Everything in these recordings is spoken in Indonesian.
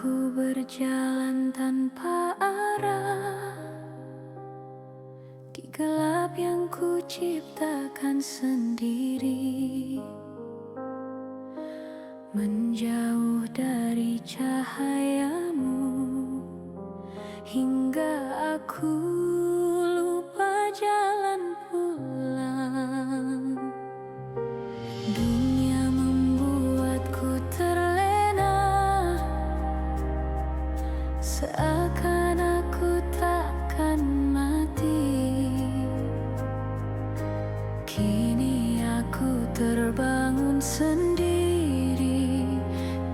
Aku berjalan tanpa arah di gelap yang ku ciptakan sendiri, menjauh dari cahayamu hingga aku lupa jalan pulang. Dunia membuatku terlena, seakan aku takkan mati. Kini aku terbangun sendiri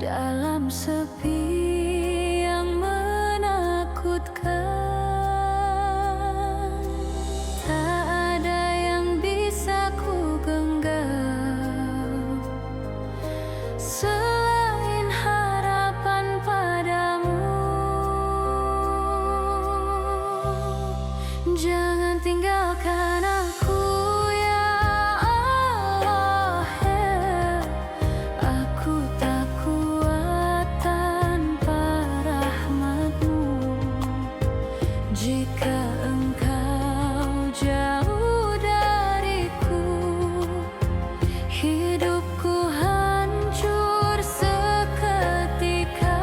dalam sepi yang menakutkan. Tak ada yang bisa ku genggam selain harapan padamu. Jangan tinggalkan aku ya Allah, aku tak kuat tanpa rahmat-Mu. Jika Engkau jauh dariku, hidupku hancur seketika.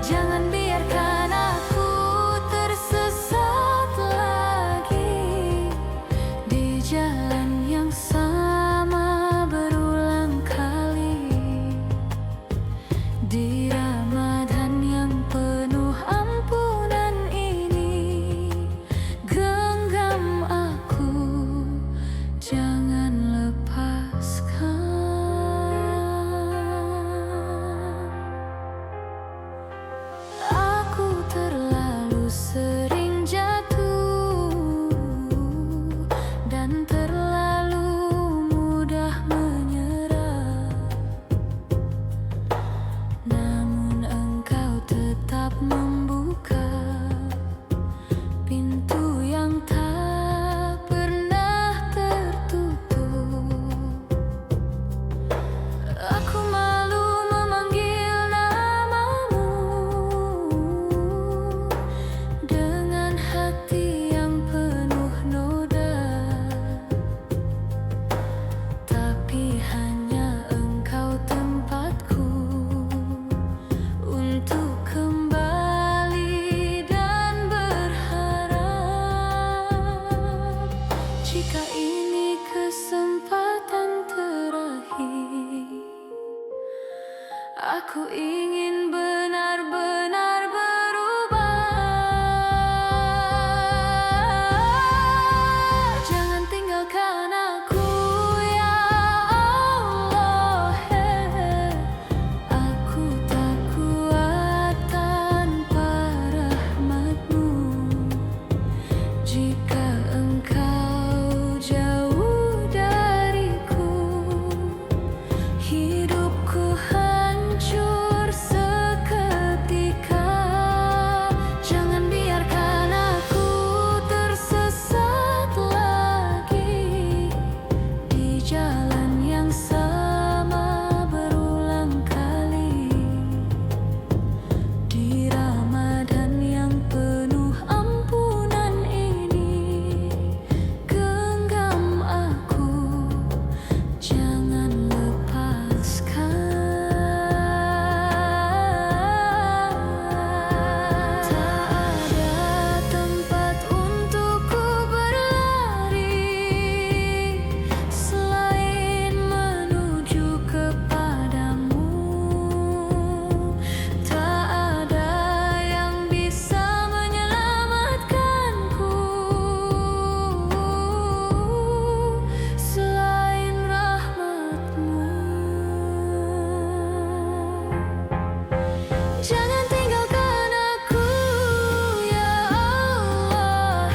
Jangan biarkan aku tersesat lagi di jalan yang sama berulang kali. Di Ramadan yang penuh ampunan ini, genggam aku, jangan lepaskan. Aku terlalu sering jatuh dan terlalu mudah menyerah, namun Engkau tetap membuka pintu yang tak pernah tertutup. Aku malu memanggil namamu dengan hati yang penuh noda, tapi hanya Engkau tempatku untuk kembali dan berharap. Jika ini kesempatan terakhir, aku ingin benar-benar berubah. Jangan tinggalkan aku ya Allah, aku tak kuat tanpa rahmat-Mu. Jika Engkau jauh dariku, hidupku hancur seketika. Jangan biarkan aku tersesat lagi di jalan yang sama berulang kali. Di Ramadan yang penuh ampunan ini, genggam aku, jangan lepaskan. Tak ada tempat untukku berlari selain menuju kepadamu. Tak ada yang bisa menyelamatkanku selain rahmat-Mu. Jangan tinggalkan aku ya Allah,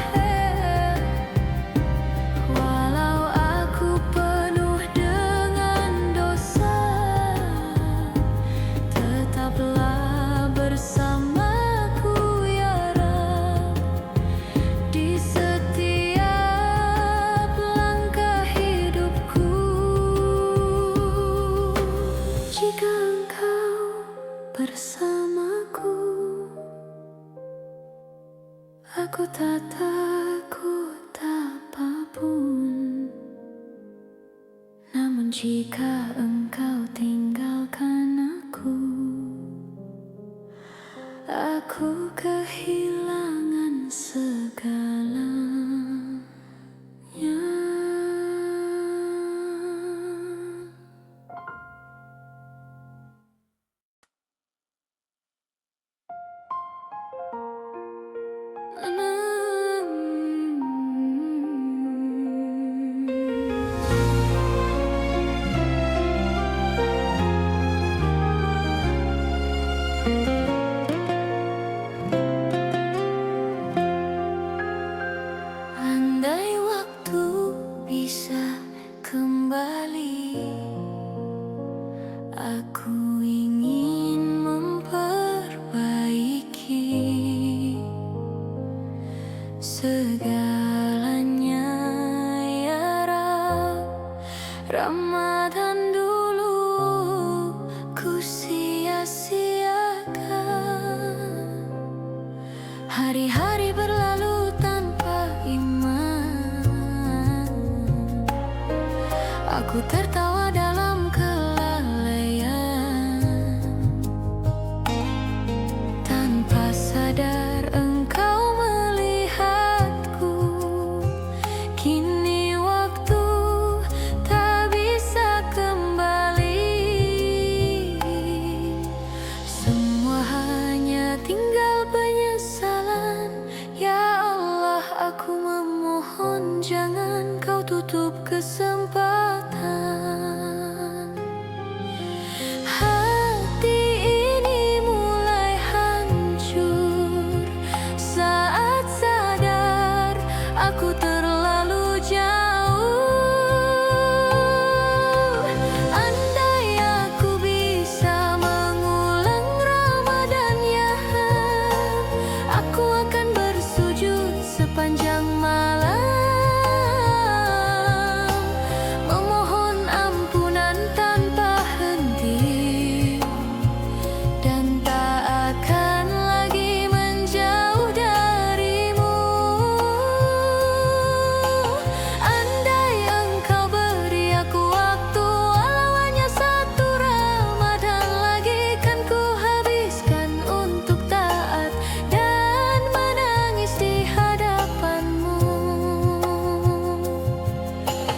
walau aku penuh dengan dosa, tetaplah bersamaku ya Rabb di setiap langkah hidupku. Jika Engkau bersama Aku tak takut apapun, namun jika engkau tinggalkan aku kehilangan segalanya. Andai waktu bisa kembali, aku ingin memperbaiki segalanya, ya Rab. Ramadan dulu ku sia-siakan, hari-hari berlalu tanpa iman. Aku tertawa dalam kelalaian, tanpa sadar engkau melihatku. Kini waktu tak bisa kembali, semua hanya tinggal penyesalan. Ya Allah, aku memohon jangan kau tutup kesempatan. Hati ini mulai hancur saat sadar aku terlalu jauh. Andai aku bisa mengulang Ramadan, ya aku akan bersujud sepanjang malam, memohon ampunan tanpa henti, dan tak akan lagi menjauh darimu. Andai engkau beri aku waktu, walau hanya satu Ramadan lagi, kan ku habiskan untuk taat dan menangis di hadapanmu.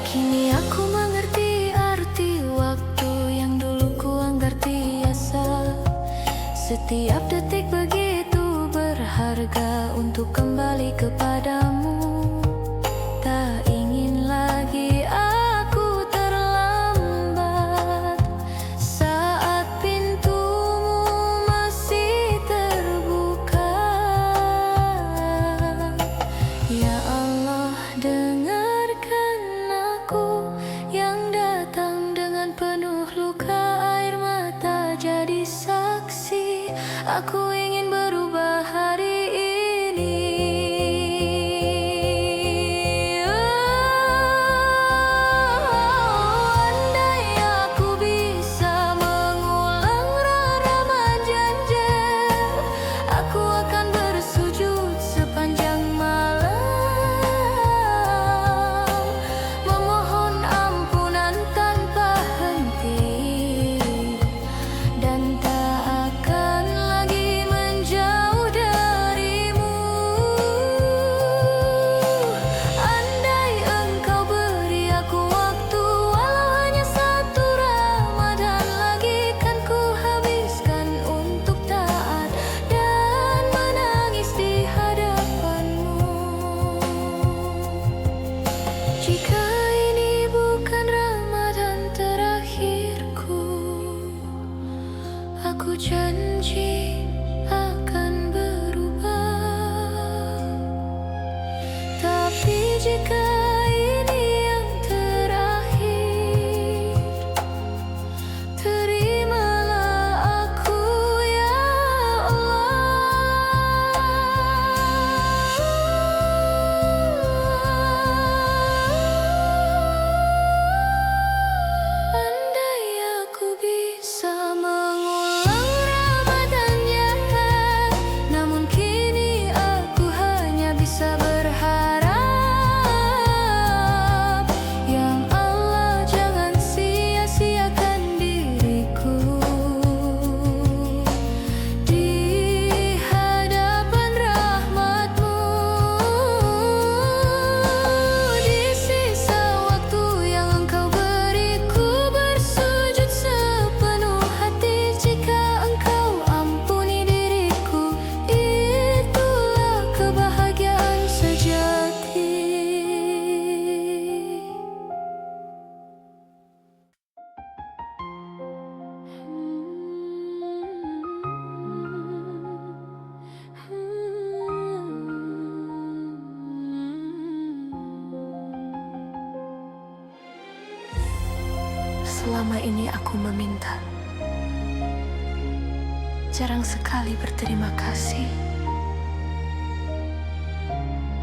Kini aku mengerti arti waktu yang dulu ku anggap biasa. Setiap detik begitu berharga untuk kembali kepadamu. Tak ingin lagi aku terlambat saat pintumu masih terbuka. Ya Allah, dengarkan aku yang datang dengan penuh luka. Air mata jadi saksi, aku ingin berubah hari ini. Andai aku bisa mengulang Ramadan, aku akan bersujud sepanjang malam, memohon ampunan tanpa henti, dan tak akan lagi menjauh darimu. Andai engkau beri aku waktu, walau hanya satu Ramadan lagi, kan ku habiskan untuk taat dan menangis di hadapanmu. Jika ini bukan Ramadan terakhirku, aku janji akan berubah. Tapi jika ini yang terakhir, terimalah aku, ya Allah. Andai aku bisa mengulang Ramadan, ya namun kini aku hanya bisa selama ini aku meminta. Jarang sekali berterima kasih.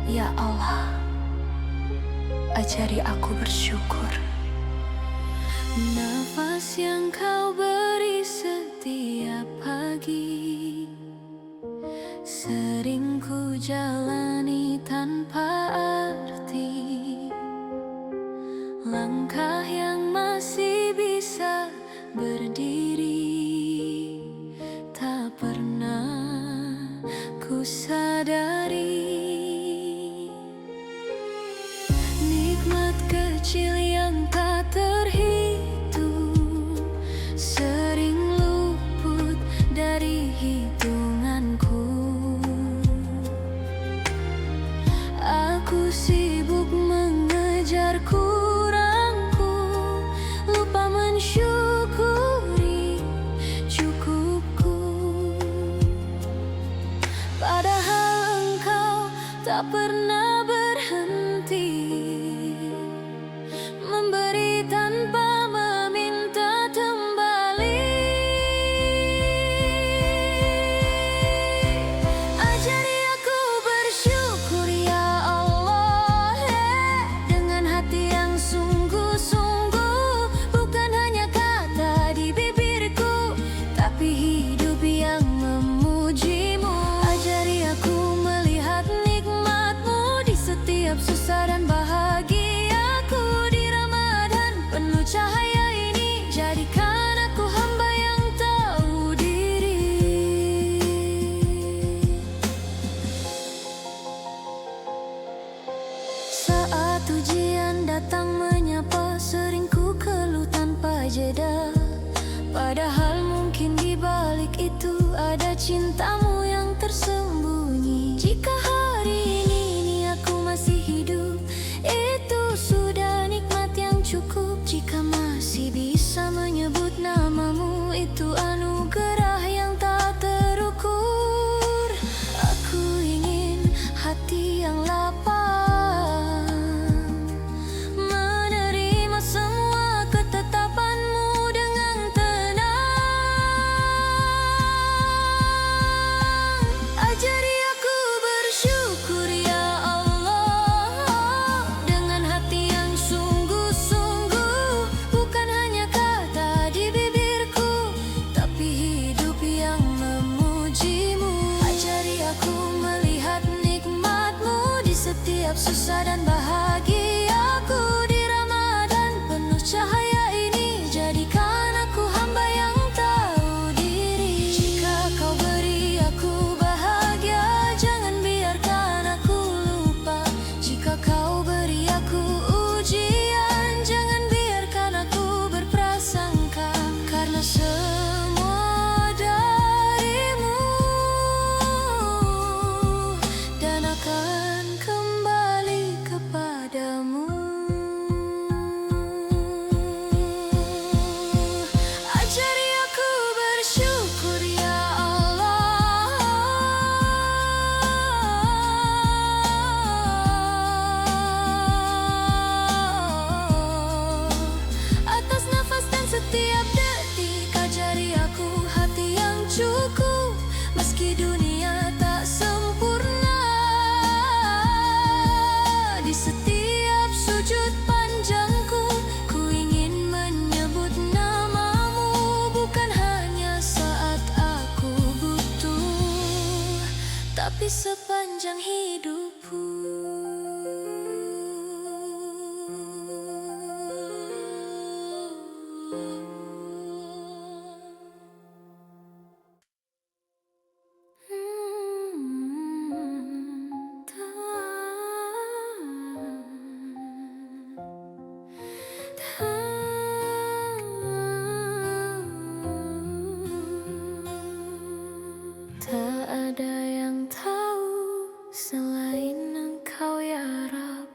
Ya Allah, ajari aku bersyukur. Nafas yang kau beri setiap pagi sering ku jalani tanpa arti. Langkah yang masih bisa berdiri tak pernah ku sadari. Nikmat kecil yang tak terhitung sering luput dari hitunganku. Aku sibuk mengejar kurangku, lupa mensyukuri cukupku. Padahal engkau tak pernah berhenti memberi tanpa meminta kembali. Ajari aku bersyukur ya Allah, dengan hati yang sungguh-sungguh. Bukan hanya kata di bibirku, tapi hidup yang memujimu. Ajari aku melihat nikmatmu di setiap susah dan bahagiaku. Di Ramadan penuh cahaya ini, jadikan aku hamba yang tahu diri. Saat ujian datang menyapa, sering ku keluh tanpa jeda. Padahal mungkin di balik itu ada cintamu yang tersembunyi. Jika hari ini aku masih hidup, itu sudah nikmat yang cukup. Jika masih bisa menyebut namamu, itu anugerah yang tak terukur. Aku ingin hati yang lapang menerima semua ketetapanmu dengan tenang. Ajari aku bersyukur ya Allah, dengan hati yang sungguh-sungguh. Bukan hanya kata di bibirku, tapi hidup yang memujimu. Ajari aku melihat nikmatmu di setiap susah dan bahagiaku. Di Ramadan penuh cahaya ini, jadikan aku hamba yang tahu diri. Jika kau beri aku bahagia, jangan biarkan aku lupa. Jika kau beri aku ujian, jangan biarkan aku berprasangka. Karena semua darimu dan akan kembali kepadamu. Ajari aku bersyukur ya Allah, atas nafas dan setiap detik. Ajari aku hati yang cukup, meski dunia tak sempurna. Di setiap sujud panjangku, ku ingin menyebut namamu. Bukan hanya saat aku butuh, tapi sepanjang hidupku. Tak ada yang tahu selain Engkau ya Rab.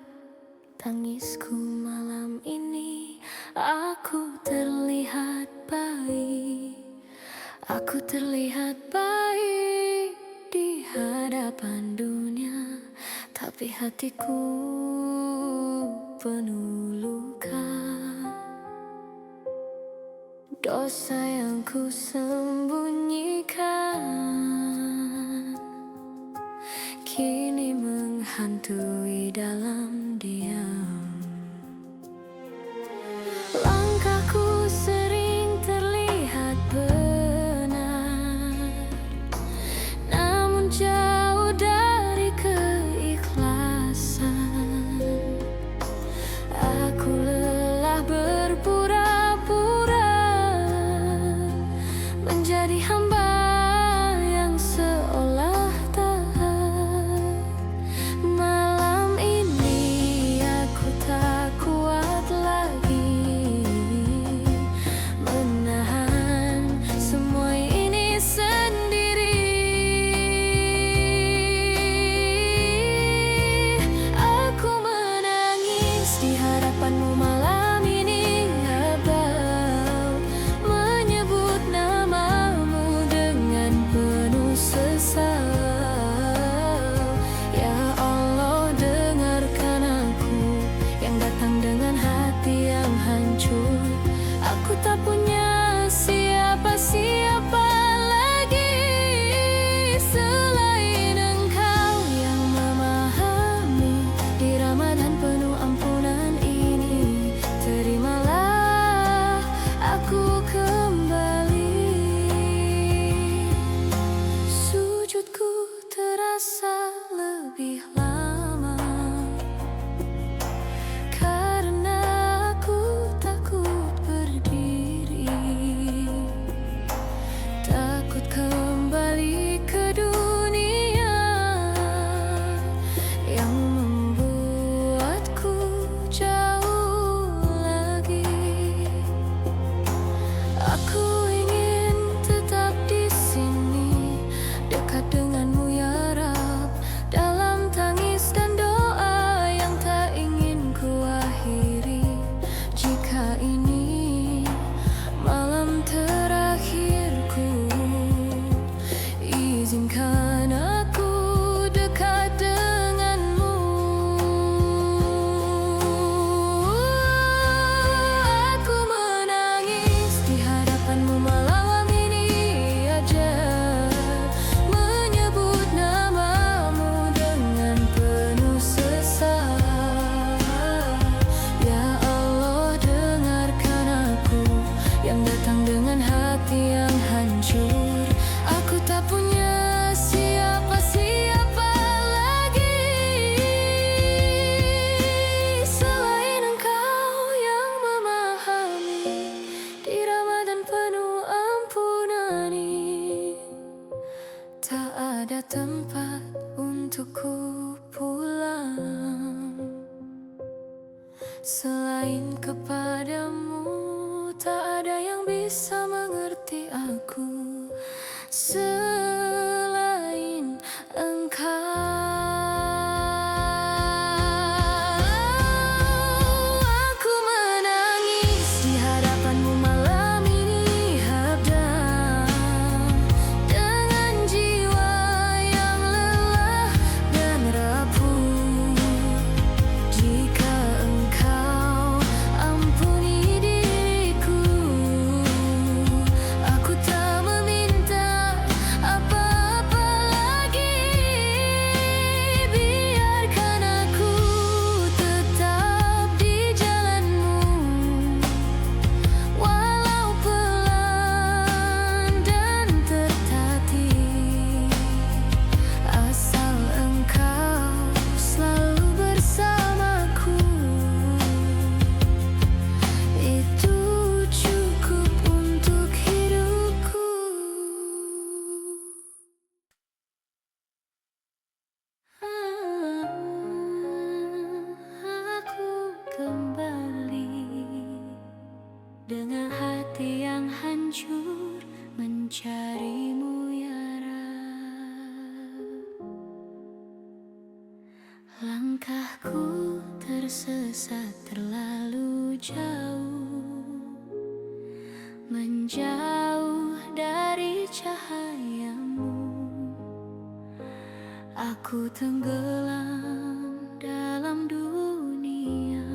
Tangisku malam ini, aku terlihat baik. Aku terlihat baik di hadapan dunia, tapi hatiku penuh luka. dosa yang ku sembunyikan kini menghantui dalam diam. Langkahku sering terlihat benar, namun jauh dari keikhlasan. Aku lelah berpura-pura menjadi hamba yang seolah taat. Malam ini aku tak kuat lagi menahan semua ini sendiri. Aku menangis di hadapanmu malam ini, abang menyebut namamu dengan penuh sesal. Ya Allah, dengarkan aku yang datang dengan hati yang hancur. Aku tak punya siapa-siapa lagi selain Engkau yang memahami. Di Ramadan penuh ampunan ini, terimalah aku kembali. Sujudku terasa lebih lama karena aku takut berdiri, takut kembali ke dunia yang membuatku jauh lagi. Aku ingin tetap di sini, dekat denganmu ya Rab, dalam tangis dan doa yang tak ingin ku akhiri. Jika ini malam terakhirku, izinkan aku dekat denganmu. Aku menangis di hadapanmu malam ini, aja menyebut namamu dengan penuh sesal. Ya Allah, dengarkan aku yang datang dengan hati yang hancur. Aku tak punya siapa-siapa lagi selain Engkau yang memahami. Di Ramadan penuh ampunan ini, tak ada tempat untukku pulang selain kepadamu. Tak ada yang bisa mengerti aku selain Engkau. Aku menangis di hadapanmu malam ini, habdang dengan jiwa yang lelah dan rapuh. Jika Engkau ampuni diriku, aku tak meminta apa-apa lagi. Biarkan aku tetap di jalanmu, walau pelan dan tertatih, asal Engkau selalu bersamaku. Itu cukup untuk hidupku. Aku kembali dengan hati yang hancur mencarimu ya Rab. Langkahku tersesat terlalu jauh, menjauh dari cahayamu. Aku tenggelam dalam dunia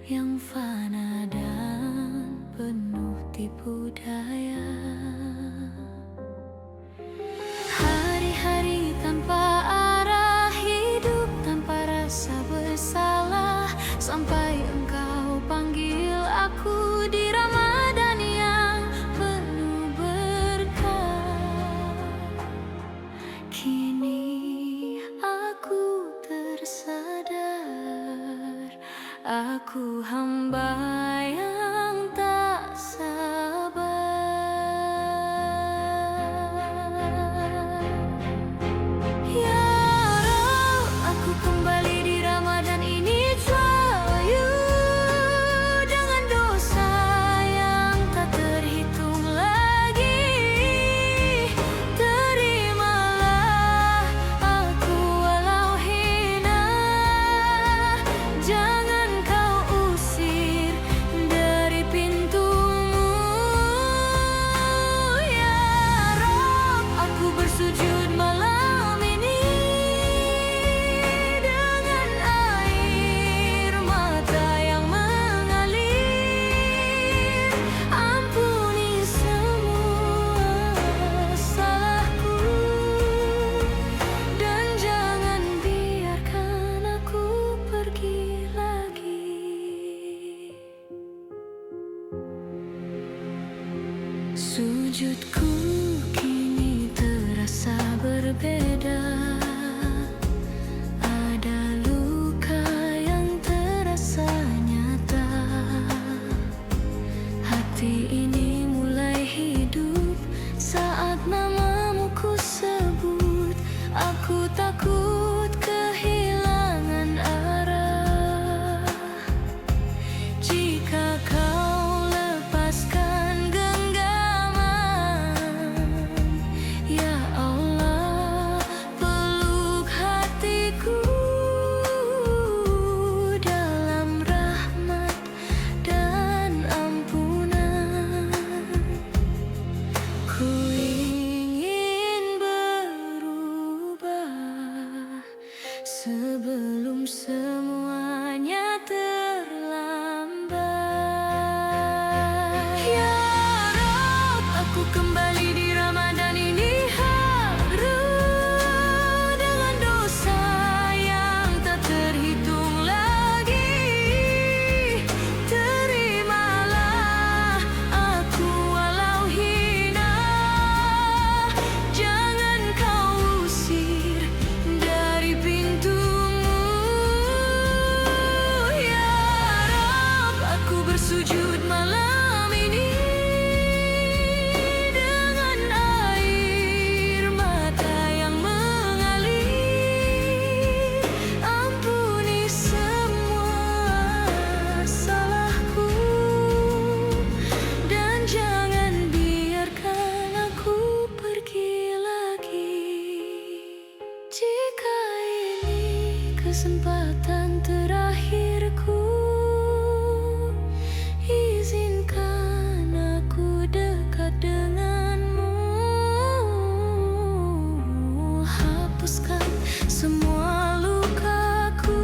yang fana dan penuh Wujudku kini terasa berbeda. Ada luka yang terasa nyata. Hati ini mulai hidup saat namamu ku sebut. Aku takut kehilangan arah. Jika kau lepaskan genggaman, ya Allah, peluk hatiku dalam rahmat dan ampunan. Ku ingin berubah sebelum semuanya terlambat. Ya Rob, aku kembali di Ramadan ini haru dengan dosa yang tak terhitung lagi. Terimalah aku walau hina. Jangan kau usir dari pintumu. Ya Rob, aku bersujud malam ini dengan air mata yang mengalir. Ampuni semua salahku dan jangan biarkan aku pergi lagi. Jika ini kesempatan terakhirku, izinkan aku dekat denganmu. Hapuskan semua lukaku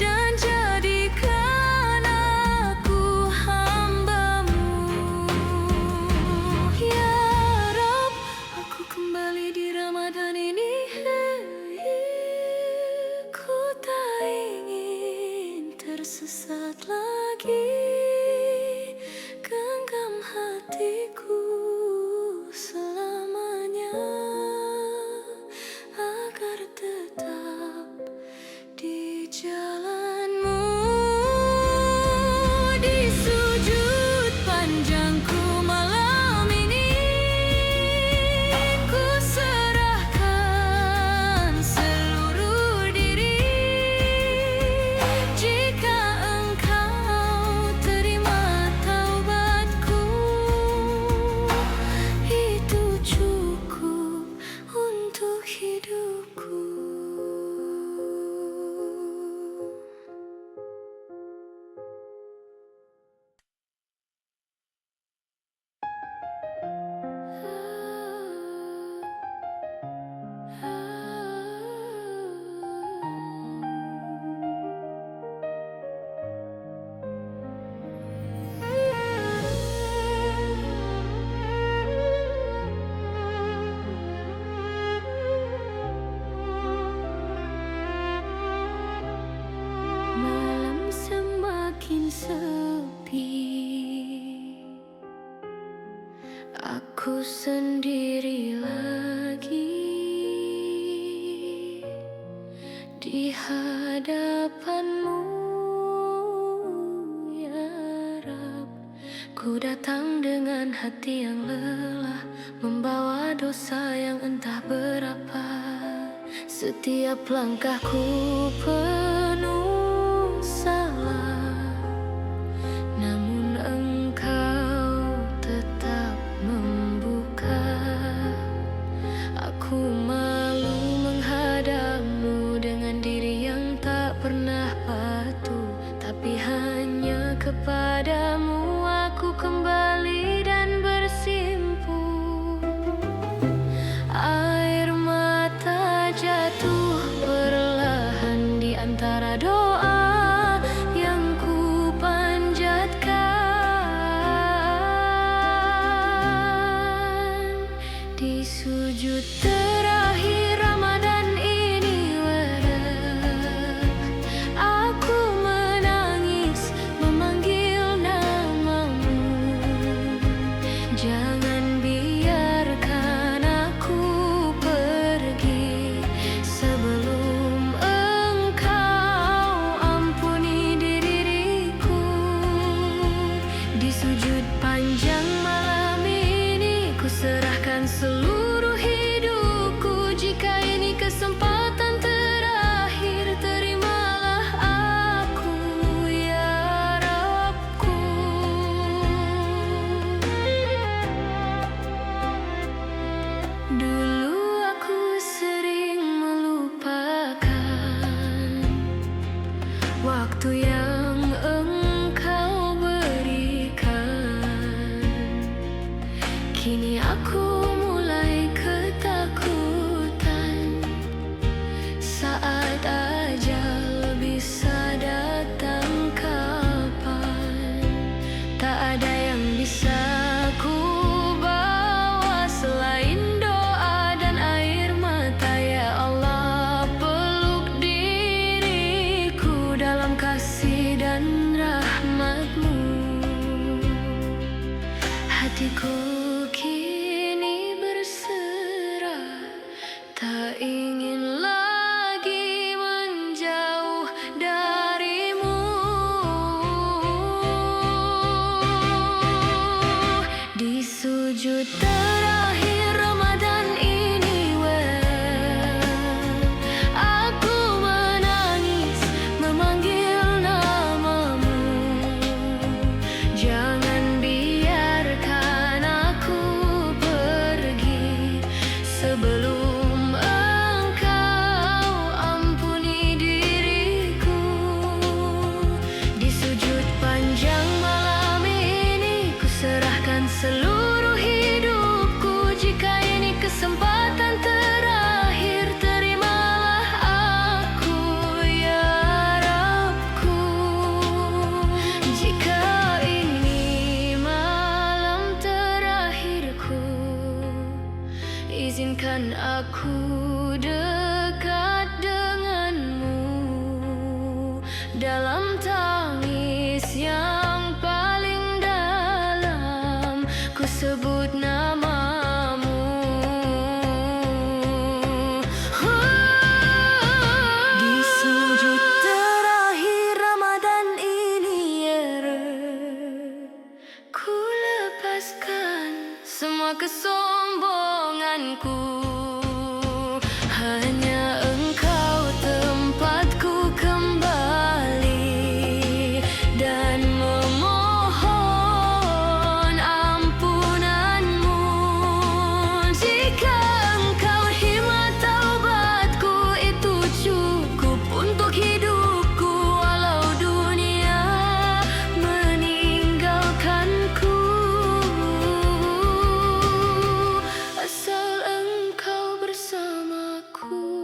dan jadikan aku hamba-Mu. Ya Rob, aku kembali di Ramadan ini. Ku tak ingin tersesat lagi. Genggam hatiku selamanya agar tetap di jalan-Mu. Di sujud panjangku malam ini, ku serahkan seluruh diri. Jika Engkau terima taubatku, itu cukup untuk hidupku. Malam semakin sepi, aku sendiri lagi di hadapan-Mu. Ya Rab, ku datang dengan hati yang lelah, membawa dosa yang entah berapa. Setiap langkahku penuh salah, namun Engkau tetap membuka. Aku malu menghadapmu dengan diri yang tak pernah patuh, tapi hanya kepadamu aku kembali dan bersimpu. Air mata jatuh perlahan di antara doa. Kini aku mulai ketakutan saat ajal bisa datang kapan. Tak ada yang bisa ku bawa selain doa dan air mata. Ya Allah, peluk diriku dalam kasih dan rahmat-Mu. Hatiku kini berserah, tak ingin lagi menjauh darimu. Di sujud terakhir Ramadan ini, aku menangis memanggil namamu. Jangan biarkan aku pergi sebelum Engkau ampuni diriku. Di sujud panjang malam ini, ku serahkan seluruh hidupku. Jika ini kesempatan terakhir, terimalah aku ya Rabbku. Jika ini malam terakhirku, izinkan aku dekat denganmu dalam tangis yang paling dalam. Ku sebut namamu. Di sujud terakhir Ramadan ini, ku lepaskan semua kesombonganku. Hanya Engkau tempatku kembali dan memohon ampunan-Mu. Jika Engkau hikmat taubatku, itu cukup untuk hidupku. Walau dunia meninggalkanku, asal Engkau bersamaku.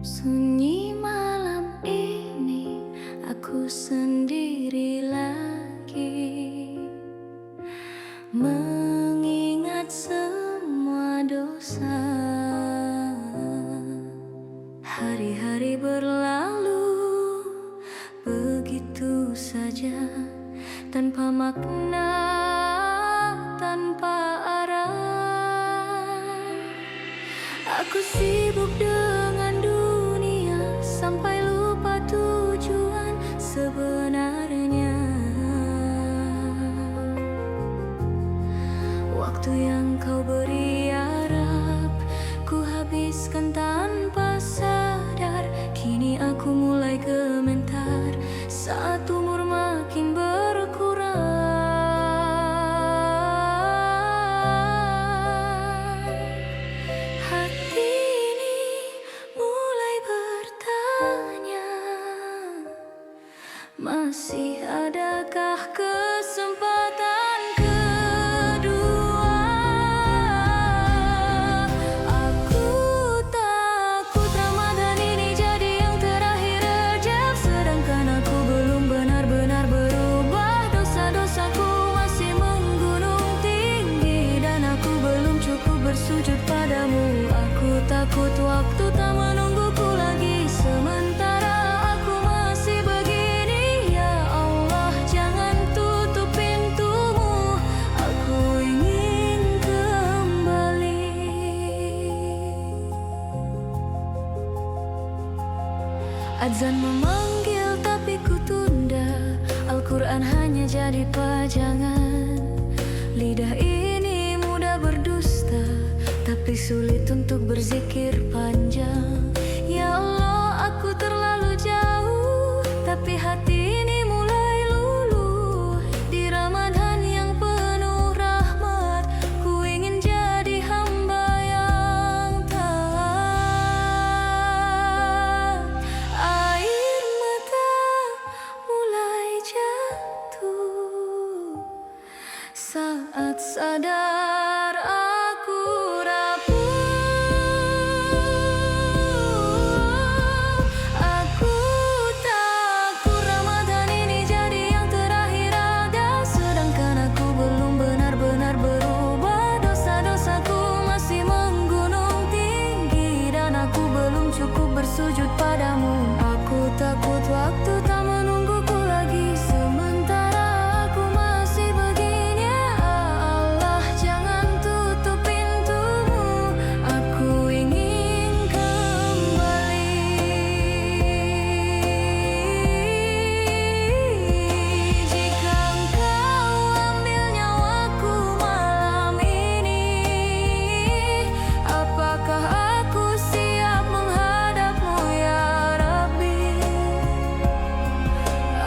Sunyi malam ini, aku sendiri lagi, mengingat semua dosa. Hari-hari berlalu begitu saja, tanpa makna, tanpa arah. Aku sibuk dengan dunia sampai lupa tujuan sebenarnya. Waktu yang Kau beri ya Rabb, ku habiskan tanpa sadar. Kini aku mulai gemetar saat umur makin berkurang. Hati ini mulai bertanya, masih adakah kesempatan kedua? Aku takut Ramadan ini jadi yang terakhir rejab, sedangkan aku belum benar-benar berubah. Dosa-dosaku masih menggunung tinggi, dan aku belum cukup bersujud padamu. Aku takut waktu tak menungguku lagi, sementara aku masih begini. Ya Allah, jangan tutup pintumu, aku ingin kembali. Azan memanggil tapi ku tunda, Al-Quran hanya jadi pajangan. untuk berzikir panjang. Ya Allah, aku terlalu jauh, tapi hati ini mulai luluh. Di Ramadan yang penuh rahmat, ku ingin jadi hamba yang taat. Air mata mulai jatuh saat sadar aku rapuh. Aku takut Ramadan ini jadi yang terakhir ada, sedangkan aku belum benar-benar berubah. Dosa-dosaku masih menggunung tinggi, dan aku belum cukup bersujud padamu. Aku takut waktu tak menungguku lagi, sementara aku masih begini. Ya Allah, jangan tutup pintumu, aku ingin kembali. Jika engkau ambil nyawaku malam ini, apakah aku siap menghadapmu ya Rabbi?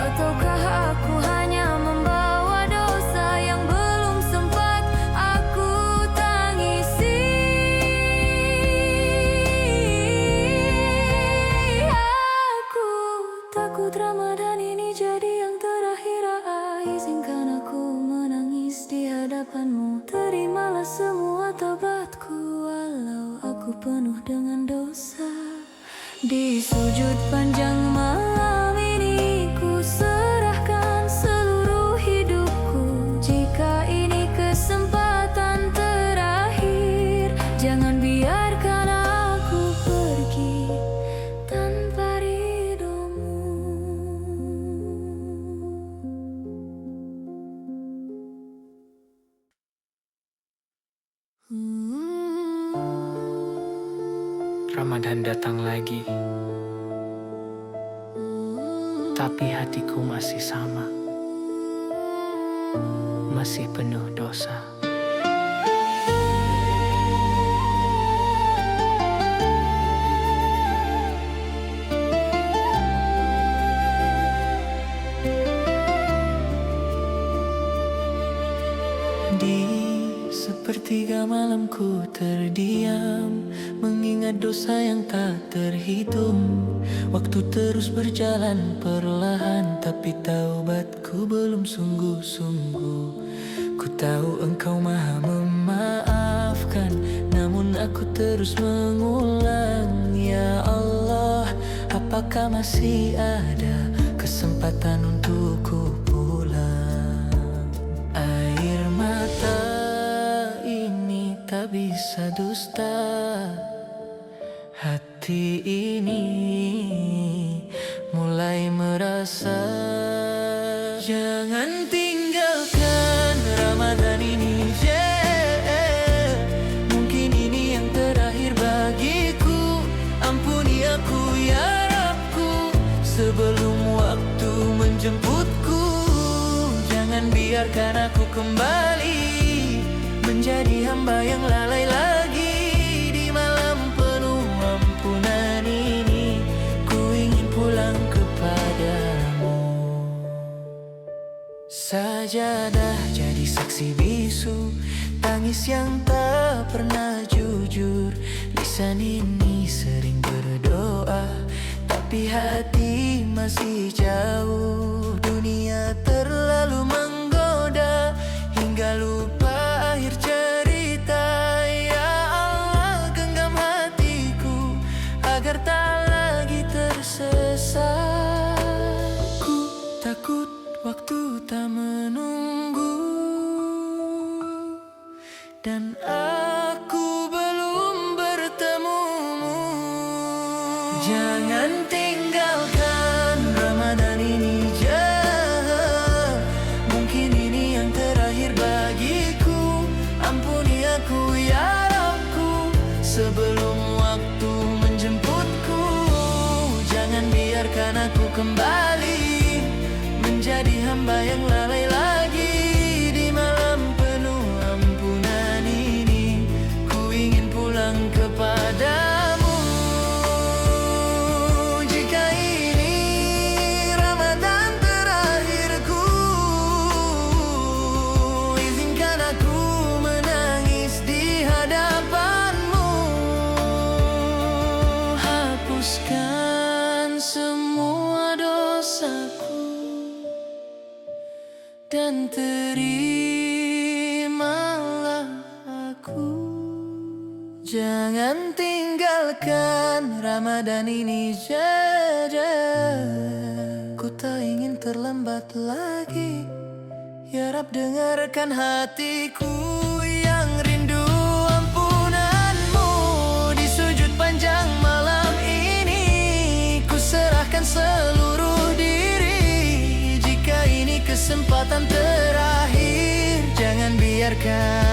Ataukah aku hanya membawa dosa yang belum sempat aku tangisi? Aku takut Ramadan ini jadi yang terakhir. Izinkan aku menangis di hadapanmu. Terimalah semua taubatku, walau aku penuh dengan dosa. Di sujud panjang malam ini, ku serahkan seluruh hidupku. Jika ini kesempatan terakhir, jangan biarkan aku pergi tanpa ridhomu. Ramadan datang lagi, tapi hatiku masih sama, masih penuh dosa. Di sepertiga malamku terdiam, mengingat dosa yang tak terhitung. Waktu terus berjalan perlahan, tapi taubatku belum sungguh-sungguh. Ku tahu Engkau Maha memaafkan, namun aku terus mengulang. Ya Allah, apakah masih ada kesempatan untukku pulang? Air mata ini tak bisa dusta, hati ini mulai merasa. Jangan tinggalkan Ramadan ini, mungkin ini yang terakhir bagiku. Ampuni aku ya Rabbku, sebelum waktu menjemputku. Jangan biarkan aku kembali menjadi hamba yang lalai lagi. Di malam penuh ampunan ini, ku ingin pulang kepadamu. Sajadah jadi saksi bisu, tangis yang tak pernah jujur. Lisan ini sering berdoa, tapi hati masih jauh. Dunia terlalu menggoda, hingga lupa akhir cerita. Ya Allah, genggam hatiku agar tak lagi tersesat. Ku takut waktu tak menunggu, dan aku belum bertemumu. Jangan tinggalkan Ramadan ini, mungkin ini yang terakhir bagiku. Ampuni aku ya Rabbku, sebelum waktu menjemputku. Jangan biarkan aku kembali menjadi hamba yang lalai lagi. Di malam penuh ampunan ini, ku ingin pulang kepada dan terimalah aku. Jangan tinggalkan Ramadan ini saja. Ku tak ingin terlambat lagi. Ya Rab, dengarkan hatiku yang rindu ampunanmu. Di sujud panjang malam ini ku serahkan seluruh diri. Jika ini kesempatan terakhir, jangan biarkan